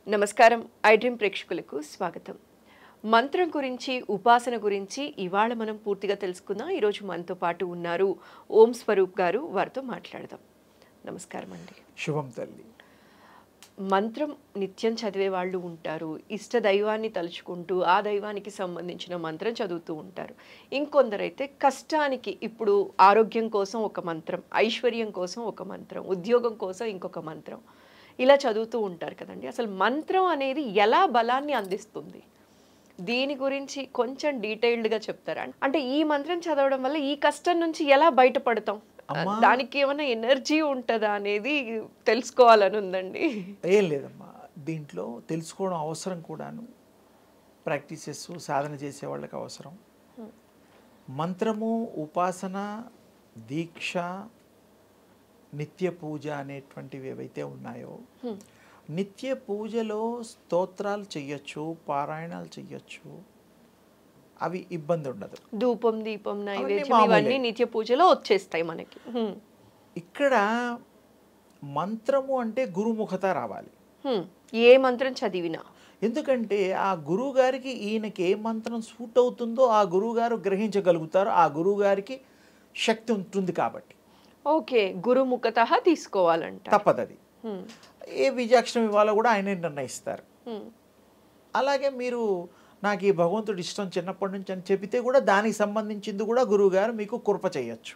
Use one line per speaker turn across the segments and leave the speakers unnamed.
నమస్కారం I dream ప్రేక్షకులకు స్వాగతం. మంత్రం గురించి ఉపాసన గురించి ఇవాళ మనం పూర్తిగా తెలుసుకుందాం. ఈరోజు మనతో పాటు ఉన్నారు ఓం స్వరూప్ గారు. వారితో మాట్లాడదాం. నమస్కారం అండి.
శుభం తల్లి.
మంత్రం నిత్యం చదివే వాళ్ళు ఉంటారు. ఇష్ట దైవాన్ని తలుచుకుంటూ ఆ దైవానికి సంబంధించిన మంత్రం చదువుతూ ఉంటారు. ఇంకొందరైతే కష్టానికి ఇప్పుడు ఆరోగ్యం కోసం ఒక మంత్రం, ఐశ్వర్యం కోసం ఒక మంత్రం, ఉద్యోగం కోసం ఇంకొక మంత్రం ఇలా చదువుతూ ఉంటారు కదండి. అసలు మంత్రం అనేది ఎలా బలాన్ని అందిస్తుంది? దీని గురించి కొంచెం డీటెయిల్డ్గా చెప్తారా? అంటే ఈ మంత్రం చదవడం వల్ల ఈ కష్టం నుంచి ఎలా బయటపడతాం, దానికి ఏమైనా ఎనర్జీ ఉంటుందా అనేది తెలుసుకోవాలని ఉందండి.
ఏం లేదమ్మా, దీంట్లో తెలుసుకోవడం అవసరం కూడాను. ప్రాక్టీసెస్ సాధన చేసే వాళ్ళకి అవసరం. మంత్రము, ఉపాసన, దీక్ష, నిత్య పూజ అనేటువంటివి ఏవైతే ఉన్నాయో, నిత్య పూజలో స్తోత్రాలు చెయ్యొచ్చు, పారాయణాలు చెయ్యొచ్చు, అవి ఇబ్బంది ఉండదు.
ధూపం, దీపం, నైవేద్యం ఇవన్నీ నిత్య పూజలో వచ్చేస్తాయి మనకి.
ఇక్కడ మంత్రము అంటే గురుముఖత రావాలి.
ఏ మంత్రం చదివినా,
ఎందుకంటే ఆ గురువు గారికి ఈయనకి ఏ మంత్రం సూట్ అవుతుందో ఆ గురువు గారు గ్రహించగలుగుతారు. ఆ గురువు గారికి శక్తి ఉంటుంది కాబట్టి
ఓకే, గురుముఖత తీసుకోవాలంట,
తప్పదది. ఏ బీజాక్షరం ఇవ్వాలో కూడా ఆయనే నిర్ణయిస్తారు. అలాగే మీరు నాకు ఈ భగవంతుడు ఇష్టం చిన్నప్పటి నుంచి అని చెబితే కూడా దానికి సంబంధించింది కూడా గురువు గారు మీకు కృప చేయొచ్చు.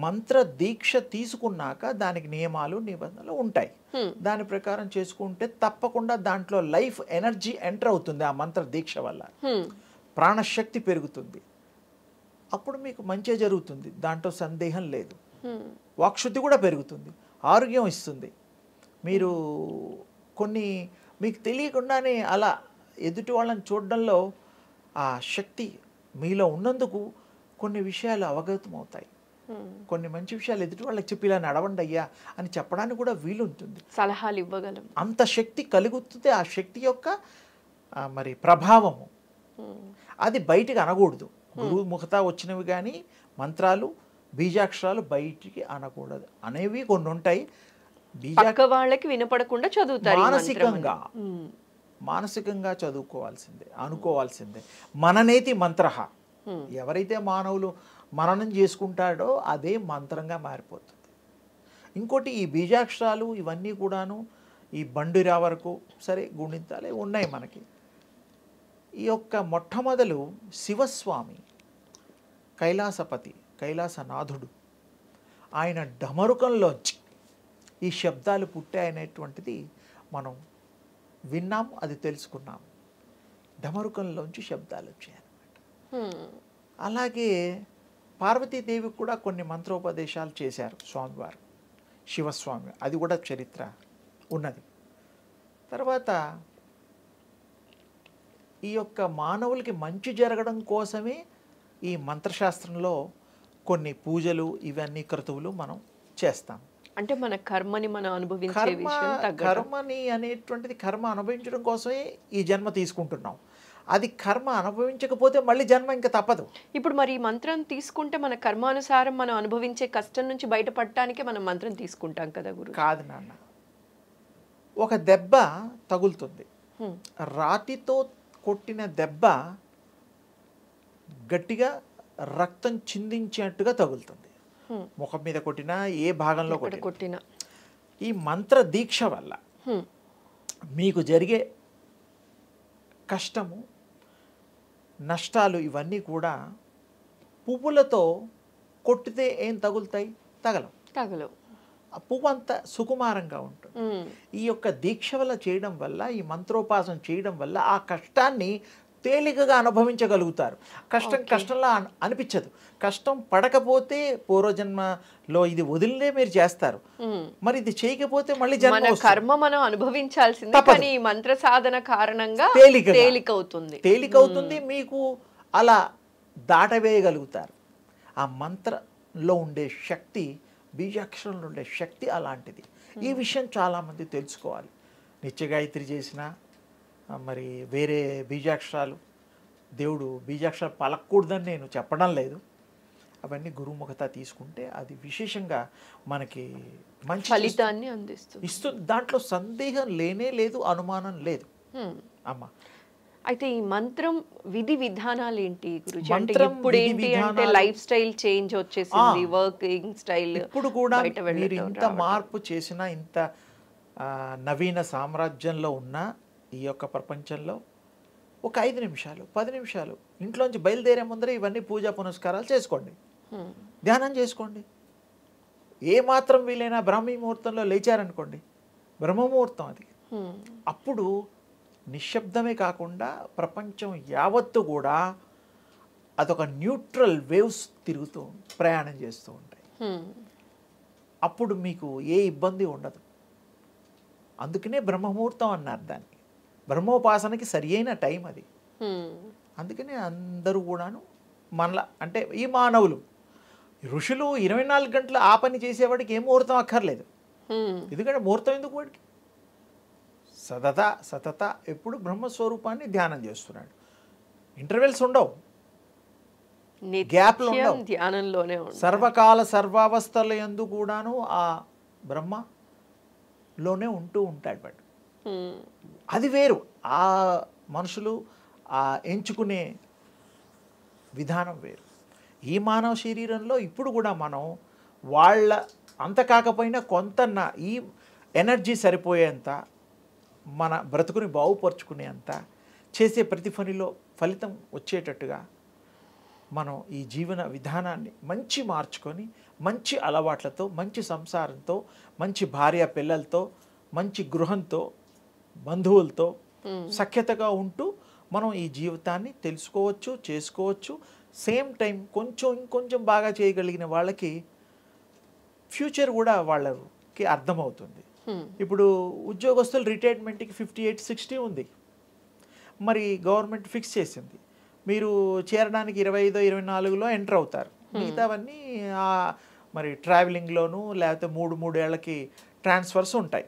మంత్ర దీక్ష తీసుకున్నాక దానికి నియమాలు నిబంధనలు ఉంటాయి. దాని ప్రకారం చేసుకుంటే తప్పకుండా దాంట్లో లైఫ్ ఎనర్జీ ఎంటర్ అవుతుంది. ఆ మంత్ర దీక్ష వల్ల ప్రాణశక్తి పెరుగుతుంది. అప్పుడు మీకు మంచిగా జరుగుతుంది, దాంట్లో సందేహం లేదు. వాక్శుద్ధి కూడా పెరుగుతుంది, ఆరోగ్యం ఇస్తుంది. మీరు కొన్ని మీకు తెలియకుండానే అలా ఎదుటి వాళ్ళని చూడడంలో ఆ శక్తి మీలో ఉన్నందుకు కొన్ని విషయాలు అవగతం అవుతాయి. కొన్ని మంచి విషయాలు ఎదుటి వాళ్ళకి చెప్పి ఇలా నడవండి అయ్యా అని చెప్పడానికి కూడా వీలుంటుంది,
సలహాలు ఇవ్వగలం.
అంత శక్తి కలుగుతుంది. ఆ శక్తి యొక్క మరి ప్రభావము అది బయటికి అనకూడదు. గురువు ముఖత వచ్చినవి కానీ మంత్రాలు, బీజాక్షరాలు బయటికి అనకూడదు అనేవి కొన్ని ఉంటాయి.
వాళ్ళకి వినపడకుండా చదువుతారు.
మానసికంగా చదువుకోవాల్సిందే, అనుకోవాల్సిందే. మననేతి మంత్ర, ఎవరైతే మానవులు మననం చేసుకుంటాడో అదే మంత్రంగా మారిపోతుంది. ఇంకోటి ఈ బీజాక్షరాలు ఇవన్నీ కూడాను ఈ బండిరా వరకు సరే గుణింతాలే ఉన్నాయి మనకి. ఈ యొక్క మొట్టమొదలు శివస్వామి కైలాసపతి, కైలాసనాథుడు, ఆయన డమరుకంలోంచి ఈ శబ్దాలు పుట్టాయనేటువంటిది మనం విన్నాము, అది తెలుసుకున్నాము. డమరుకంలోంచి శబ్దాలు వచ్చాయన్నమాట. అలాగే పార్వతీదేవికి కూడా కొన్ని మంత్రోపదేశాలు చేశారు స్వామివారు, శివస్వామి. అది కూడా చరిత్ర ఉన్నది. తర్వాత ఈ యొక్క మానవులకి మంచి జరగడం కోసమే ఈ మంత్రశాస్త్రంలో కొన్ని పూజలు ఇవన్నీ క్రతువులు మనం చేస్తాం.
అంటే మన కర్మని మనం అనుభవించే విషయం తగ్గడం.
కర్మని అనేటువంటిది కర్మ అనుభవించడం కోసమే ఈ జన్మ తీసుకుంటున్నాం. అది కర్మ అనుభవించకపోతే మళ్ళీ జన్మ ఇంకా తప్పదు.
ఇప్పుడు మరి ఈ మంత్రం తీసుకుంటే మన కర్మానుసారం మనం అనుభవించే కష్టం నుంచి బయటపడటానికే మనం మంత్రం తీసుకుంటాం కదా గురు?
కాదు నాన్న, ఒక దెబ్బ తగులుతుంది, రాతితో కొట్టిన దెబ్బ గట్టిగా రక్తం చిందించేట్టుగా తగులుతుంది. ముఖం మీద కొట్టినా, ఏ భాగంలో కొట్టినా. ఈ మంత్ర దీక్ష వల్ల మీకు జరిగే కష్టము, నష్టాలు ఇవన్నీ కూడా పువ్వులతో కొట్టితే ఏం తగులుతాయి? తగలవు. ఆ పువ్వు అంతా సుకుమారంగా ఉంటుంది. ఈ యొక్క దీక్ష వల్ల చేయడం వల్ల, ఈ మంత్రోపాసన చేయడం వల్ల ఆ కష్టాన్ని తేలికగా అనుభవించగలుగుతారు. కష్టంలా అనిపించదు. కష్టం పడకపోతే పూర్వజన్మలో ఇది వదిలినే మీరు చేస్తారు, మరి ఇది చేయకపోతే మళ్ళీ జన్మ
కర్మ మనం అనుభవించాల్సింది, కానీ మంత్ర సాధన కారణంగా తేలికవుతుంది.
మీకు అలా దాటవేయగలుగుతారు. ఆ మంత్రంలో ఉండే శక్తి, బీజాక్షరంలో ఉండే శక్తి అలాంటిది. ఈ విషయం చాలామంది తెలుసుకోవాలి. నిత్యగాయత్రి చేసిన, మరి వేరే బీజాక్షరాలు, దేవుడు బీజాక్షరాలు పలకూడదని నేను చెప్పడం లేదు, అవన్నీ గురుముఖత తీసుకుంటే అది విశేషంగా మనకి మంచి
ఫలితాన్ని అందిస్తుంది.
ఇస్తుంది. దాంట్లో సందేహం లేనే లేదు, అనుమానం లేదు అమ్మ.
అయితే ఈ మంత్రం విధి విధానాలు ఏంటి గురుజీ? అంటే
మంత్రం
ఇప్పుడు
విధి
ఏంటి అంటే
విధానాలు
లైఫ్ స్టైల్ చేంజ్ వచ్చేసింది, వర్కింగ్ స్టైల్
ఇప్పుడు కూడా
బయట
మీరు
వెళ్ళటం
ఇంత
రావటం.
మార్పు చేసినా, ఇంత నవీన సామ్రాజ్యంలో ఉన్న ఈ యొక్క ప్రపంచంలో ఒక 5 నిమిషాలు 10 నిమిషాలు ఇంట్లోంచి బయలుదేరే ముందరే ఇవన్నీ పూజా పునస్కారాలు చేసుకోండి, ధ్యానం చేసుకోండి. ఏ మాత్రం వీలైనా బ్రాహ్మీ ముహూర్తంలో లేచారనుకోండి, బ్రహ్మముహూర్తం అది, అప్పుడు నిశ్శబ్దమే కాకుండా ప్రపంచం యావత్తు కూడా అదొక న్యూట్రల్ వేవ్స్ తిరుగుతూ ప్రయాణం చేస్తూ ఉంటాయి. అప్పుడు మీకు ఏ ఇబ్బంది ఉండదు. అందుకనే బ్రహ్మముహూర్తం అన్నారు దాన్ని. బ్రహ్మోపాసనకి సరి అయిన టైం అది. అందుకనే అందరూ కూడాను మనలా అంటే ఈ మానవులు, ఋషులు 24 గంటలు ఆ పని చేసేవాడికి ఏ ముహూర్తం అక్కర్లేదు. ఎందుకంటే ముహూర్తం ఎందుకు వాడికి? సతత ఎప్పుడు బ్రహ్మస్వరూపాన్ని ధ్యానం చేస్తున్నాడు. ఇంటర్వెల్స్ ఉండవు, గ్యాప్లు ఉండవు,
ధ్యానంలోనే
సర్వకాల సర్వావస్థల యందు కూడాను ఆ బ్రహ్మలోనే ఉంటూ ఉంటాడు వాడు. అది వేరు. ఆ మనుషులు ఆ ఎంచుకునే విధానం వేరు. ఈ మానవ శరీరంలో ఇప్పుడు కూడా మనం వాళ్ళ అంత కాకపోయినా కొంత ఈ ఎనర్జీ సరిపోయేంత, మన బ్రతుకుని బాగుపరుచుకునేంత, చేసే ప్రతి పనిలో ఫలితం వచ్చేటట్టుగా మనం ఈ జీవన విధానాన్ని మంచి మార్చుకొని, మంచి అలవాట్లతో, మంచి సంసారంతో, మంచి భార్య పిల్లలతో, మంచి గృహంతో, బంధువులతో సఖ్యతగా ఉంటూ మనం ఈ జీవితాన్ని తెలుసుకోవచ్చు, చేసుకోవచ్చు. సేమ్ టైం ఇంకొంచెం బాగా చేయగలిగిన వాళ్ళకి ఫ్యూచర్ కూడా వాళ్ళకి అర్థమవుతుంది. ఇప్పుడు ఉద్యోగస్తులు రిటైర్మెంట్కి 58-60 ఉంది. మరి గవర్నమెంట్ ఫిక్స్ చేసింది, మీరు చేరడానికి 25-24లో ఎంటర్ అవుతారు. మిగతావన్నీ మరి ట్రావెలింగ్లోను లేకపోతే 3 ఏళ్ళకి ట్రాన్స్ఫర్స్ ఉంటాయి.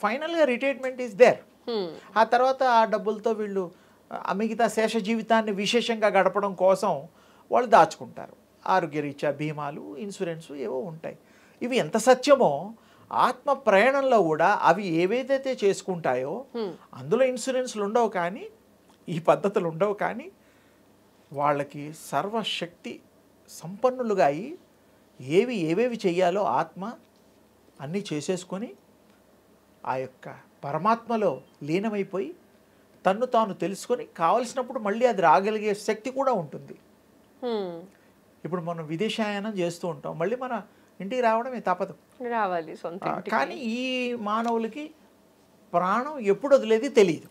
ఫైనల్గా రిటైర్మెంట్ ఈజ్ దేర్. ఆ తర్వాత ఆ డబ్బులతో వీళ్ళు మిగతా శేష జీవితాన్ని విశేషంగా గడపడం కోసం వాళ్ళు దాచుకుంటారు. ఆరోగ్యరీత్యా బీమాలు, ఇన్సూరెన్సు ఏవో ఉంటాయి. ఇవి ఎంత సత్యమో ఆత్మ ప్రయాణంలో కూడా అవి ఏవైతే చేసుకుంటాయో అందులో ఇన్సూరెన్స్లు ఉండవు, కానీ ఈ పద్ధతులు ఉండవు. కానీ వాళ్ళకి సర్వశక్తి సంపన్నులుగా అయి ఏవేవి చెయ్యాలో ఆత్మ అన్నీ చేసేసుకొని ఆ యొక్క పరమాత్మలో లీనమైపోయి తన్ను తాను తెలుసుకొని కావలసినప్పుడు మళ్ళీ అది రాగలిగే శక్తి కూడా ఉంటుంది. ఇప్పుడు మనం విదేశాయనం చేస్తూ ఉంటాం, మళ్ళీ మన ఇంటికి రావడమే తప్పదు,
రావాలి సొంత ఇంటికి.
కానీ ఈ మానవులకి ప్రాణం ఎప్పుడు వదిలేది తెలియదు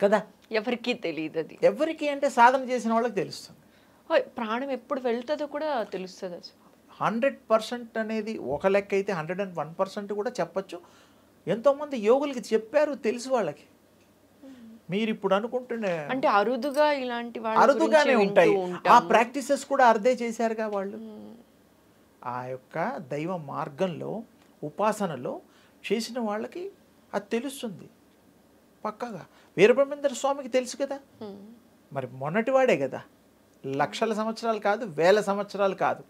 కదా.
ఎవరికి తెలియదు అది.
ఎవరికి అంటే సాధన చేసిన వాళ్ళకి తెలుస్తుంది.
ప్రాణం ఎప్పుడు వెళ్తుందో కూడా తెలుస్తుంది. అసలు
100% అనేది ఒక లెక్క అయితే 101% కూడా చెప్పచ్చు. ఎంతోమంది యోగులకి చెప్పారు, తెలుసు వాళ్ళకి. మీరు ఇప్పుడు అనుకుంటున్న
అంటే అరుదుగా ఇలాంటి
అరుదుగానే ఉంటాయి. ఆ ప్రాక్టీసెస్ కూడా అర్థే చేశారుగా వాళ్ళు. ఆ యొక్క దైవ మార్గంలో ఉపాసనలో చేసిన వాళ్ళకి అది తెలుస్తుంది పక్కగా. వీరబ్రహ్మేంద్ర స్వామికి తెలుసు కదా, మరి మొన్నటివాడే కదా, లక్షల సంవత్సరాలు కాదు, వేల సంవత్సరాలు కాదు.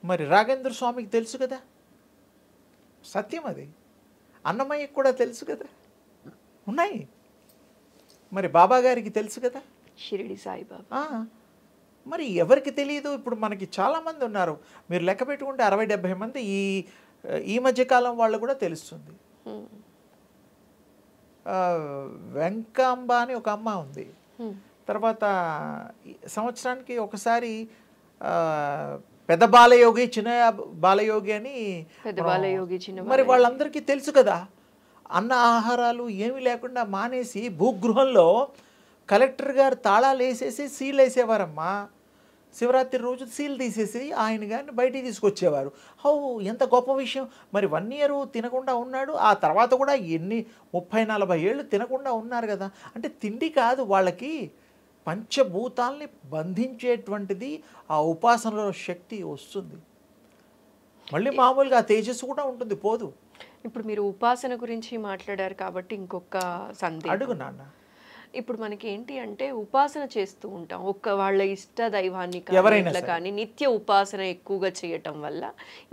మరి రాఘవేంద్ర స్వామికి తెలుసు కదా, సత్యం అది. అన్నమయ్యకి కూడా తెలుసు కదా, ఉన్నాయి. మరి బాబా గారికి తెలుసు కదా,
షిరిడి సాయిబాబా.
మరి ఎవరికి తెలియదు? ఇప్పుడు మనకి చాలామంది ఉన్నారు, మీరు లెక్క పెట్టుకుంటే 60-70 మంది ఈ మధ్యకాలం వాళ్ళు కూడా తెలుస్తుంది. వెంకాంబ అని ఒక అమ్మ ఉంది. తర్వాత సంవత్సరానికి ఒకసారి పెద్ద బాలయోగి, చిన్న బాలయోగి అని, మరి వాళ్ళందరికీ తెలుసు కదా. అన్న ఆహారాలు ఏమీ లేకుండా మానేసి భూగృహంలో కలెక్టర్ గారు తాళాలు వేసేసి సీల్ వేసేవారమ్మా. శివరాత్రి రోజు సీల్ తీసేసి ఆయన గారిని బయటికి తీసుకొచ్చేవారు. ఎంత గొప్ప విషయం. మరి 1 year తినకుండా ఉన్నాడు, ఆ తర్వాత కూడా 30-40 ఏళ్ళు తినకుండా ఉన్నారు కదా. అంటే తిండి కాదు వాళ్ళకి, పంచభూతాల్ని బంధించేటువంటిది ఆ ఉపాసనలో శక్తి వస్తుంది. మళ్ళీ మామూలుగా ఆ తేజస్సు కూడా ఉంటుంది, పోదు.
ఇప్పుడు మీరు ఉపాసన గురించి మాట్లాడారు కాబట్టి ఇంకొక సందేహం
అడుగు నాన్న.
ఇప్పుడు మనకి ఏంటి అంటే ఉపాసన చేస్తూ ఉంటాం. వాళ్ళ ఇష్ట దైవాన్ని కానీ
ఎవరైనా
ఇట్లా
సరే.
కానీ నిత్య ఉపాసన ఎక్కువగా చేయటం వల్ల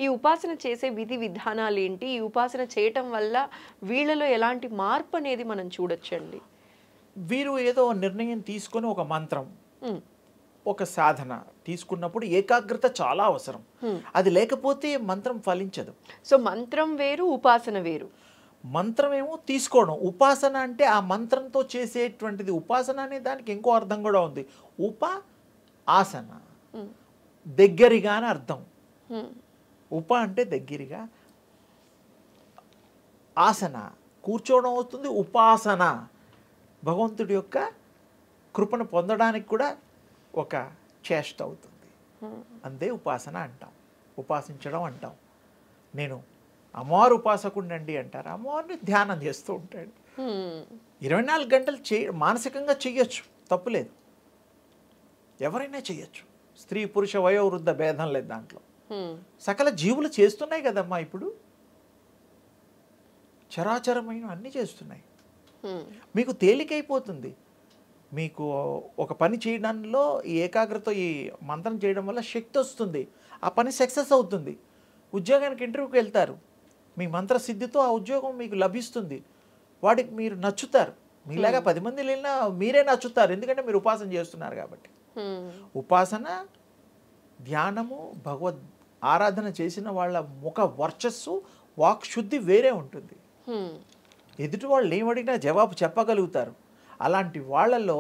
ఈ ఉపాసన చేసే విధి విధానాలు ఏంటి? ఈ ఉపాసన చేయటం వల్ల వీళ్ళలో ఎలాంటి మార్పు అనేది మనం చూడొచ్చండి?
వీరు ఏదో నిర్ణయం తీసుకొని ఒక మంత్రం,
హ్మ్.
ఒక సాధన తీసుకున్నప్పుడు ఏకాగ్రత చాలా అవసరం. అది లేకపోతే మంత్రం ఫలించదు.
సో మంత్రం వేరు, ఉపాసన వేరు.
మంత్రమేమో తీసుకోవడం, ఉపాసన అంటే ఆ మంత్రంతో చేసేటువంటిది. ఉపాసన అనే దానికి ఇంకో అర్థం కూడా ఉంది. ఆసన,
హ్మ్.
దగ్గరగా అని అర్థం.
హ్మ్.
అంటే దగ్గరగా, ఆసన కూర్చోవడం అవుతుంది. ఉపాసన భగవంతుడి యొక్క కృపను పొందడానికి కూడా ఒక చేష్ట అవుతుంది. అంతే ఉపాసన అంటాం, ఉపాసించడం అంటాం. నేను అమ్మవారు ఉపాసకుడినండి అంటారు. అమ్మవారిని ధ్యానం చేస్తూ ఉంటాడు. 24 గంటలు మానసికంగా చెయ్యొచ్చు, తప్పులేదు. ఎవరైనా చెయ్యొచ్చు. స్త్రీ పురుష వయోవృద్ధ భేదం లేదు దాంట్లో. సకల జీవులు చేస్తున్నాయి కదమ్మా. ఇప్పుడు చరాచరమైన అన్నీ చేస్తున్నాయి. మీకు తేలికైపోతుంది. మీకు ఒక పని చేయడంలో ఈ ఏకాగ్రత, ఈ మంత్రం చేయడం వల్ల శక్తి వస్తుంది. ఆ పని సక్సెస్ అవుతుంది. ఉద్యోగానికి ఇంటర్వ్యూకి వెళ్తారు, మీ మంత్రసిద్ధితో ఆ ఉద్యోగం మీకు లభిస్తుంది. వాడికి మీరు నచ్చుతారు. మీలాగా 10 మంది వెళ్ళినా మీరే నచ్చుతారు, ఎందుకంటే మీరు ఉపాసన చేస్తున్నారు కాబట్టి. ఉపాసన, ధ్యానము, భగవద్ ఆరాధన చేసిన వాళ్ళ ముఖ వర్చస్సు, వాక్శుద్ధి వేరే ఉంటుంది. ఎదుటి వాళ్ళు ఏమడిగినా జవాబు చెప్పగలుగుతారు. అలాంటి వాళ్ళలో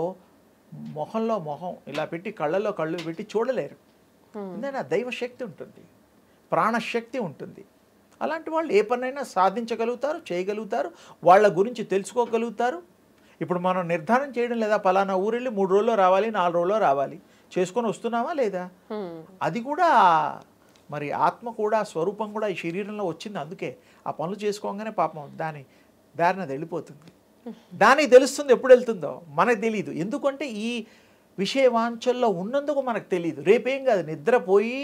మొహంలో మొహం ఇలా పెట్టి, కళ్ళలో కళ్ళు పెట్టి చూడలేరు. ఎందుకంటే దైవశక్తి ఉంటుంది, ప్రాణశక్తి ఉంటుంది. అలాంటి వాళ్ళు ఏ పనైనా సాధించగలుగుతారు, చేయగలుగుతారు, వాళ్ళ గురించి తెలుసుకోగలుగుతారు. ఇప్పుడు మనం నిర్ధారణ చేయడం లేదా, పలానా ఊరెళ్ళి 3 రోజుల్లో రావాలి, 4 రోజుల్లో రావాలి, చేసుకొని వస్తున్నామా లేదా? అది కూడా మరి ఆత్మ కూడా, స్వరూపం కూడా ఈ శరీరంలో వచ్చింది. అందుకే ఆ పనులు చేసుకోగానే పాపం దాని దారిన వెళ్ళిపోతుంది. దానికి తెలుస్తుంది ఎప్పుడు వెళ్తుందో, మనకు తెలియదు. ఎందుకంటే ఈ విషయవాంఛల్లో ఉన్నందుకు మనకు తెలియదు. రేపేం కాదు, నిద్రపోయి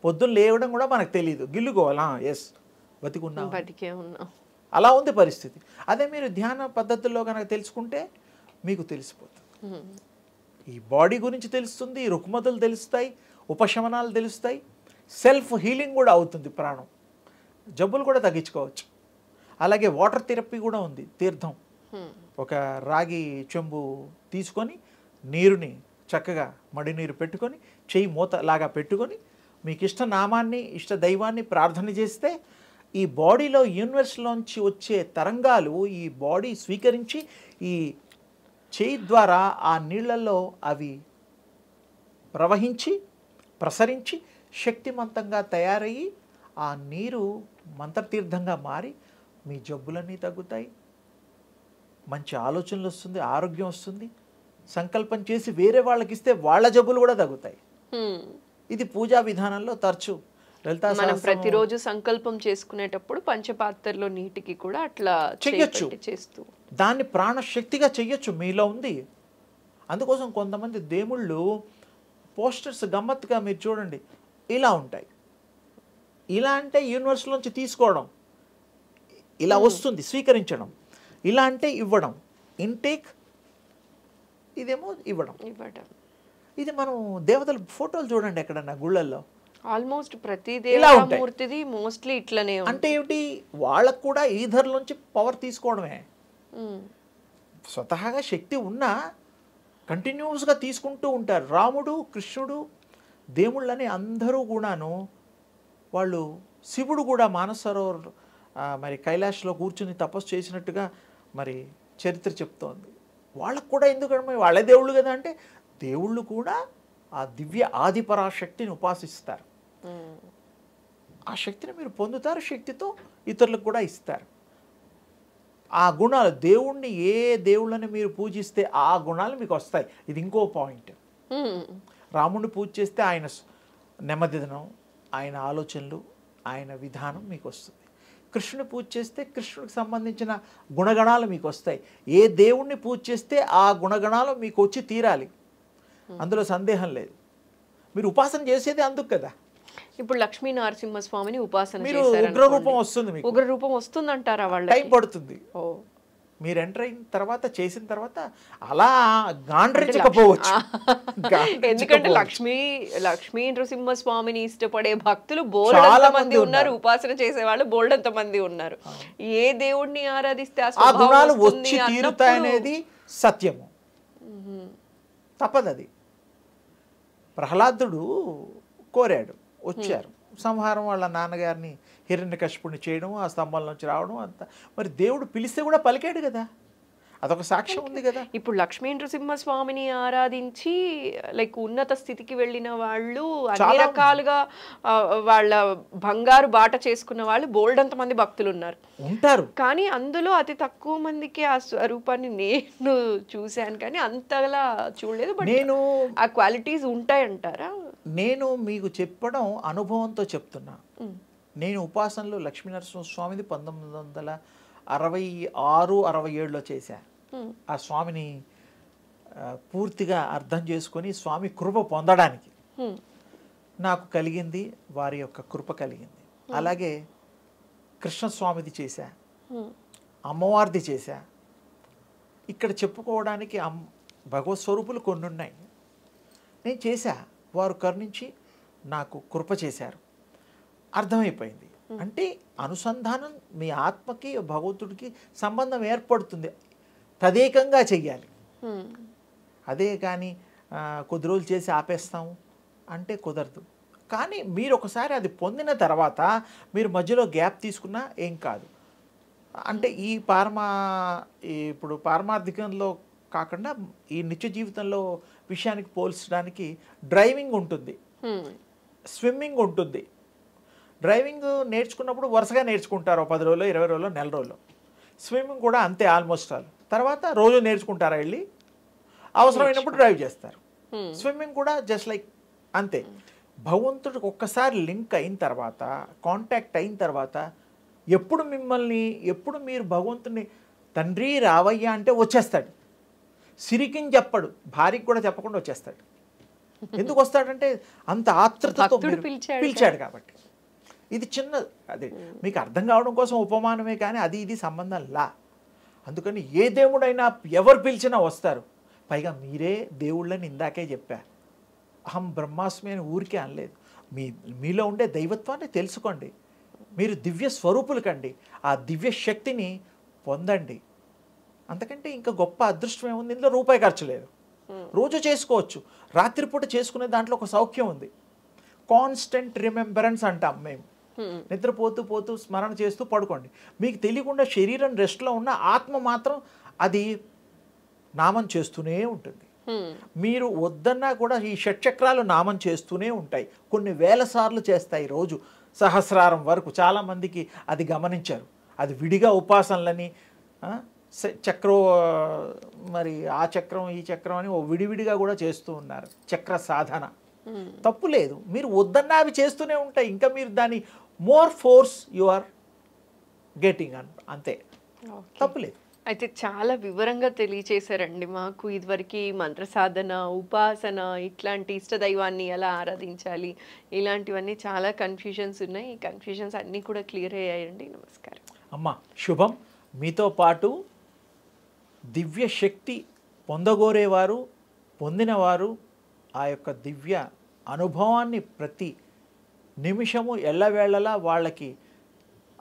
పొద్దున్న లేవడం కూడా మనకు తెలియదు. గిల్లుకోవాలా, ఎస్
బతికే ఉన్నాం,
అలా ఉంది పరిస్థితి. అదే మీరు ధ్యాన పద్ధతుల్లో కనుక తెలుసుకుంటే మీకు తెలిసిపోతుంది. ఈ బాడీ గురించి తెలుస్తుంది, రుగ్మతలు తెలుస్తాయి, ఉపశమనాలు తెలుస్తాయి, సెల్ఫ్ హీలింగ్ కూడా అవుతుంది. ప్రాణం జబ్బులు కూడా తగ్గించుకోవచ్చు. అలాగే వాటర్ థెరపీ కూడా ఉంది. తీర్థం, ఒక రాగి చెంబు తీసుకొని నీరుని చక్కగా మడి నీరు పెట్టుకొని, చెయ్యి మూత లాగా పెట్టుకొని, మీకు ఇష్ట నామాన్ని, ఇష్ట దైవాన్ని ప్రార్థన చేస్తే ఈ బాడీలో యూనివర్స్లోంచి వచ్చే తరంగాలు ఈ బాడీ స్వీకరించి ఈ చేయి ద్వారా ఆ నీళ్లలో అవి ప్రవహించి, ప్రసరించి, శక్తివంతంగా తయారయ్యి ఆ నీరు మంత్రతీర్థంగా మారి మీ జబ్బులన్నీ తగ్గుతాయి, మంచి ఆలోచనలు వస్తుంది, ఆరోగ్యం వస్తుంది. సంకల్పం చేసి వేరే వాళ్ళకి ఇస్తే వాళ్ళ జబ్బులు కూడా తగ్గుతాయి. ఇది పూజా విధానంలో తరచు
మనం ప్రతిరోజు సంకల్పం చేసుకునేటప్పుడు పంచపాత్రలో నీటికి కూడా అట్లా
చెయ్యొచ్చు.
చేస్తూ
దాన్ని ప్రాణశక్తిగా చెయ్యొచ్చు, మీలో ఉంది. అందుకోసం కొంతమంది దేవుళ్ళు పోస్టర్స్ గమ్మత్తుగా మీరు చూడండి ఇలా ఉంటాయి. ఇలా అంటే యూనివర్స్లోంచి తీసుకోవడం, ఇలా వస్తుంది స్వీకరించడం. ఇలా అంటే ఇవ్వడం, ఇంటేక్, ఇదేమో ఇవ్వడం. ఇది మనం దేవతల ఫోటోలు చూడండి ఎక్కడన్నా గుళ్ళల్లో,
ఆల్మోస్ట్ ప్రతి దేవతామూర్తిది మోస్ట్లీ ఇట్లనే.
అంటే ఏమిటి, వాళ్ళకు కూడా ఈధర్లోంచి పవర్ తీసుకోవడమే. స్వతహాగా శక్తి ఉన్నా కంటిన్యూస్గా తీసుకుంటూ ఉంటారు. రాముడు, కృష్ణుడు, దేవుళ్ళని అందరూ కూడాను వాళ్ళు. శివుడు కూడా మానసరోవర్ మరి కైలాష్లో కూర్చుని తపస్సు చేసినట్టుగా మరి చరిత్ర చెప్తోంది. వాళ్ళకు కూడా ఎందుకంటే వాళ్ళే దేవుళ్ళు కదా, అంటే దేవుళ్ళు కూడా ఆ దివ్య ఆదిపరాశక్తిని ఉపాసిస్తారు. ఆ శక్తిని మీరు పొందుతారు, శక్తితో ఇతరులకు కూడా ఇస్తారు. ఆ గుణాలు, దేవుణ్ణి ఏ దేవుళ్ళని మీరు పూజిస్తే ఆ గుణాలు మీకు వస్తాయి. ఇది ఇంకో పాయింట్. రాముడిని పూజ చేస్తే ఆయన నెమ్మదిదనం, ఆయన ఆలోచనలు, ఆయన విధానం మీకు వస్తుంది. కృష్ణుని పూజ చేస్తే కృష్ణుడికి సంబంధించిన గుణగణాలు మీకు వస్తాయి. ఏ దేవుణ్ణి పూజ చేస్తే ఆ గుణగణాలు మీకు వచ్చి తీరాలి, అందులో సందేహం లేదు. మీరు ఉపాసన చేసేది అందుకు కదా.
ఇప్పుడు లక్ష్మీ నరసింహస్వామిని ఉపాసన
మీరు ఉగ్రరూపం వస్తుంది, మీకు
ఉగ్రరూపం వస్తుందంటారా? వాళ్ళ
టైం పడుతుంది. మీరు ఎంటర్ అయిన తర్వాత చేసిన తర్వాత అలా గాండ్రించకపోవచ్చు.
ఎందుకంటే లక్ష్మీ నృసింహస్వామిని ఇష్టపడే భక్తులు బోల్డంత మంది ఉన్నారు, ఉపాసన చేసేవాళ్ళు బోల్డంత మంది ఉన్నారు. ఏ దేవుడిని ఆరాధిస్తే
ఆ గుణాలు వచ్చి తీరుతాయనేది సత్యము, తప్పదు. అది ప్రహ్లాదుడు కోరాడు, వచ్చారు. సంహారం వాళ్ళ నాన్నగారిని హిరణ్యకశిపుడిని చేయడం, ఆ స్తంభం నుంచి రావడం అంతా. మరి దేవుడు పిలిస్తే కూడా పలికాడు కదా, అదొక సాక్ష్యం ఉంది కదా.
ఇప్పుడు లక్ష్మీ నృసింహస్వామిని ఆరాధించి లైక్ ఉన్నత స్థితికి వెళ్ళిన వాళ్ళు అన్ని రకాలుగా వాళ్ళ బంగారు బాట చేసుకున్న వాళ్ళు బోల్డంత మంది భక్తులు
ఉంటారు.
కానీ అందులో అతి తక్కువ మందికి ఆ స్వరూపాన్ని నేను చూశాను, కానీ అంతలా చూడలేదు. బట్ నేను ఆ క్వాలిటీస్ ఉంటాయంటారా?
నేను మీకు చెప్పడం అనుభవంతో చెప్తున్నా. నేను ఉపాసనలో లక్ష్మీనరసింహస్వామిది 1966-67లో చేశా. ఆ స్వామిని పూర్తిగా అర్థం చేసుకొని స్వామి కృప పొందడానికి నాకు కలిగింది, వారి యొక్క కృప కలిగింది. అలాగే కృష్ణస్వామిది చేశా, అమ్మవారిది చేశా. ఇక్కడ చెప్పుకోవడానికి భగవత్ స్వరూపులు కొన్ని ఉన్నాయి. నేను చేశా, వారు కరుణించి నాకు కృప చేశారు. అర్థమైపోయింది. అంటే అనుసంధానం మీ ఆత్మకి భగవంతుడికి సంబంధం ఏర్పడుతుంది. తదేకంగా చెయ్యాలి. అదే కానీ కొద్ది రోజులు చేసి ఆపేస్తాము అంటే కుదరదు. కానీ మీరు ఒకసారి అది పొందిన తర్వాత మీరు మధ్యలో గ్యాప్ తీసుకున్నా ఏం కాదు. అంటే ఇప్పుడు పారమార్థికంలో కాకుండా ఈ నిత్య జీవితంలో విషయానికి పోల్చడానికి డ్రైవింగ్ ఉంటుంది, స్విమ్మింగ్ ఉంటుంది. డ్రైవింగ్ నేర్చుకున్నప్పుడు వరుసగా నేర్చుకుంటారు, 10 రోజులు, 20 రోజులు, నెల రోజులు. స్విమ్మింగ్ కూడా అంతే ఆల్మోస్ట్ ఆల్. తర్వాత రోజు నేర్చుకుంటారా, వెళ్ళి అవసరమైనప్పుడు డ్రైవ్ చేస్తారు. స్విమ్మింగ్ కూడా జస్ట్ లైక్ అంతే. భగవంతుడికి ఒక్కసారి లింక్ అయిన తర్వాత, కాంటాక్ట్ అయిన తర్వాత ఎప్పుడు మీరు భగవంతుడిని తండ్రి రావయ్యా అంటే వచ్చేస్తాడు. సిరికిని చెప్పడు, భార్యకి కూడా చెప్పకుండా వచ్చేస్తాడు. ఎందుకు వస్తాడంటే అంత ఆత్రుతతో పిలిచాడు కాబట్టి. ఇది చిన్న అదే మీకు అర్థం కావడం కోసం ఉపమానమే, కానీ అది ఇది సంబంధం లా. అందుకని ఏ దేవుడైనా ఎవరు పిలిచినా వస్తారు. పైగా మీరే దేవుళ్ళని ఇందాకే చెప్పా, అహం బ్రహ్మాస్మి అని ఊరికే అనలేదు. మీలో ఉండే దైవత్వాన్ని తెలుసుకోండి, మీరు దివ్య స్వరూపులు కండి, ఆ దివ్య శక్తిని పొందండి. అంతకంటే ఇంకా గొప్ప అదృష్టం ఏముంది? ఇందులో రూపాయి ఖర్చు లేదు, రోజు చేసుకోవచ్చు. రాత్రిపూట చేసుకునే దాంట్లో ఒక సౌఖ్యం ఉంది. కాన్స్టెంట్ రిమెంబరెన్స్ అంటాం మేము. నిద్రపోతూ స్మరణ చేస్తూ పడుకోండి. మీకు తెలియకుండా శరీరం రెస్ట్లో ఉన్న ఆత్మ మాత్రం అది నామం చేస్తూనే ఉంటుంది. మీరు వద్దన్నా కూడా ఈ షట్చక్రాలు నామం చేస్తూనే ఉంటాయి. కొన్ని వేల సార్లు చేస్తాయి రోజు, సహస్రారం వరకు. చాలామందికి అది గమనించారు. అది విడిగా ఉపాసనలని చక్రం, మరి ఆ చక్రం ఈ చక్రం అని విడివిడిగా కూడా చేస్తూ ఉన్నారు. చక్ర సాధన తప్పు లేదు, మీరు వద్దన్నా అవి చేస్తూనే ఉంటాయి. ఇంకా మీరు దాన్ని more force you are getting అంతే, తప్పులేదు.
అయితే చాలా వివరంగా తెలియచేశారండి మాకు. ఇదివరకు మంత్ర సాధన, ఉపాసన, ఇట్లాంటి ఇష్టదైవాన్ని ఎలా ఆరాధించాలి, ఇలాంటివన్నీ చాలా కన్ఫ్యూజన్స్ ఉన్నాయి. ఈ కన్ఫ్యూజన్స్ అన్నీ కూడా క్లియర్ అయ్యాయండి. నమస్కారం
అమ్మ. శుభం. మీతో పాటు దివ్య శక్తి పొందగోరేవారు, పొందినవారు ఆ యొక్క దివ్య అనుభవాన్ని ప్రతి నిమిషము ఎల్లవేళలా వాళ్ళకి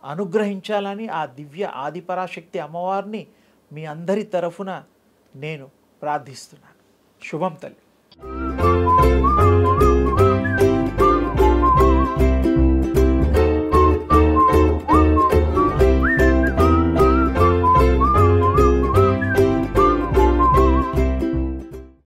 అనుగ్రహించాలని ఆ దివ్య ఆదిపరాశక్తి అమ్మవారిని మీ అందరి తరఫున నేను ప్రార్థిస్తున్నాను. శుభం తల్లి.